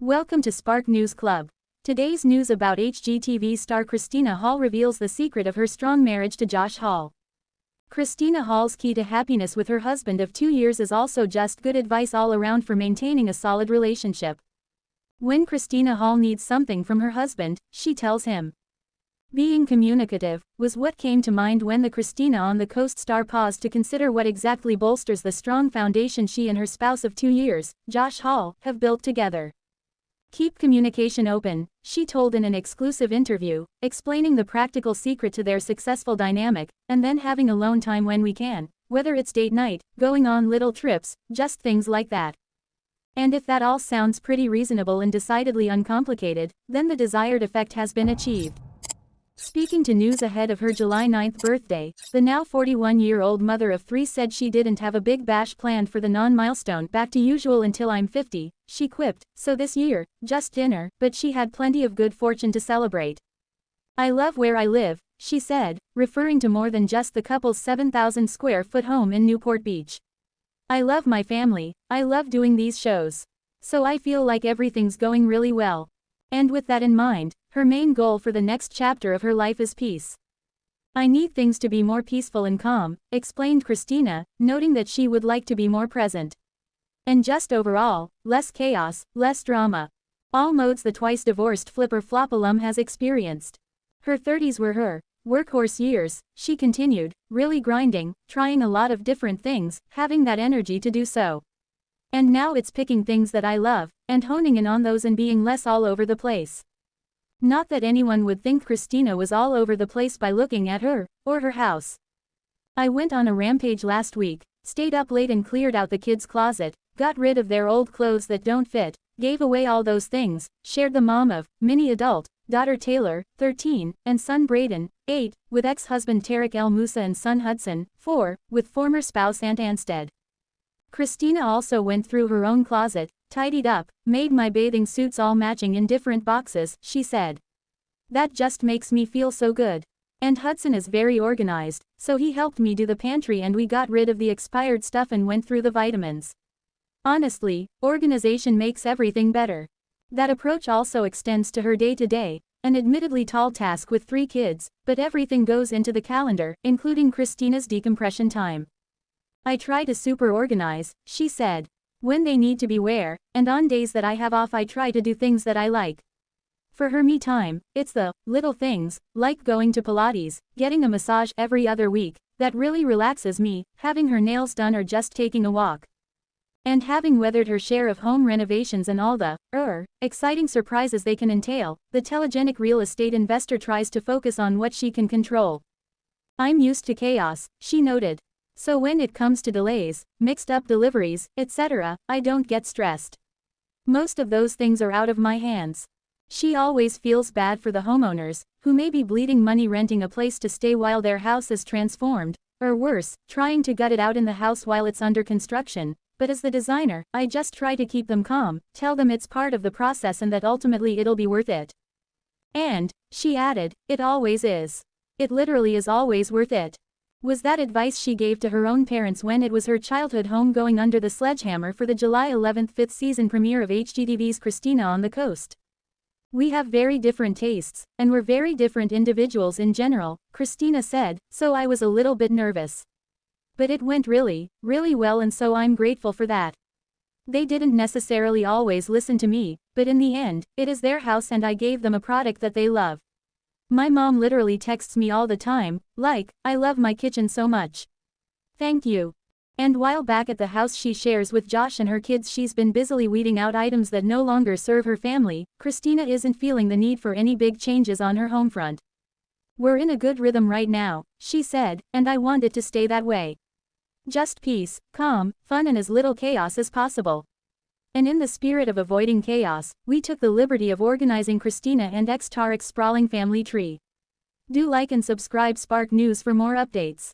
Welcome to Spark News Club. Today's news about HGTV star Christina Hall reveals the secret of her strong marriage to Josh Hall. Christina Hall's key to happiness with her husband of 2 years is also just good advice all around for maintaining a solid relationship. When Christina Hall needs something from her husband, she tells him. Being communicative was what came to mind when the Christina on the Coast star paused to consider what exactly bolsters the strong foundation she and her spouse of 2 years, Josh Hall, have built together. Keep communication open, she told in an exclusive interview, explaining the practical secret to their successful dynamic, and then having alone time when we can, whether it's date night, going on little trips, just things like that. And if that all sounds pretty reasonable and decidedly uncomplicated, then the desired effect has been achieved. Speaking to news ahead of her July 9th birthday, the now 41-year-old mother of 3 said she didn't have a big bash planned for the non-milestone, back to usual until I'm 50, she quipped, so this year, just dinner, but she had plenty of good fortune to celebrate. I love where I live, she said, referring to more than just the couple's 7,000 square foot home in Newport Beach. I love my family, I love doing these shows. So I feel like everything's going really well. And with that in mind, her main goal for the next chapter of her life is peace. I need things to be more peaceful and calm, explained Christina, noting that she would like to be more present. And just overall, less chaos, less drama. All modes the twice-divorced flip-or-flop alum has experienced. Her 30s were her workhorse years, she continued, really grinding, trying a lot of different things, having that energy to do so. And now it's picking things that I love, and honing in on those and being less all over the place. Not that anyone would think Christina was all over the place by looking at her, or her house. I went on a rampage last week, stayed up late and cleared out the kids' closet, got rid of their old clothes that don't fit, gave away all those things, shared the mom of, mini adult, daughter Taylor, 13, and son Braden, 8, with ex-husband Tarek El Moussa and son Hudson, 4, with former spouse Aunt Anstead. Christina also went through her own closet, tidied up, made my bathing suits all matching in different boxes, she said. That just makes me feel so good. And Hudson is very organized, so he helped me do the pantry and we got rid of the expired stuff and went through the vitamins. Honestly, organization makes everything better. That approach also extends to her day-to-day, an admittedly tall task with 3 kids, but everything goes into the calendar, including Christina's decompression time. I try to super organize, she said. When they need to be where, and on days that I have off I try to do things that I like. For her me time, it's the little things, like going to Pilates, getting a massage every other week, that really relaxes me, having her nails done or just taking a walk. And having weathered her share of home renovations and all the, exciting surprises they can entail, the telegenic real estate investor tries to focus on what she can control. I'm used to chaos, she noted. So when it comes to delays, mixed up deliveries, etc., I don't get stressed. Most of those things are out of my hands. She always feels bad for the homeowners, who may be bleeding money renting a place to stay while their house is transformed, or worse, trying to gut it out in the house while it's under construction, but as the designer, I just try to keep them calm, tell them it's part of the process and that ultimately it'll be worth it. And, she added, it always is. It literally is always worth it. Was that advice she gave to her own parents when it was her childhood home going under the sledgehammer for the July 11th 5th season premiere of HGTV's Christina on the Coast. We have very different tastes, and we're very different individuals in general, Christina said, so I was a little bit nervous. But it went really, really well and so I'm grateful for that. They didn't necessarily always listen to me, but in the end, it is their house and I gave them a product that they love. My mom literally texts me all the time, like, I love my kitchen so much. Thank you. And while back at the house she shares with Josh and her kids she's been busily weeding out items that no longer serve her family, Christina isn't feeling the need for any big changes on her home front. We're in a good rhythm right now, she said, and I want it to stay that way. Just peace, calm, fun and as little chaos as possible. And in the spirit of avoiding chaos, we took the liberty of organizing Christina and ex-Tarek's sprawling family tree. Do like and subscribe Spark News for more updates.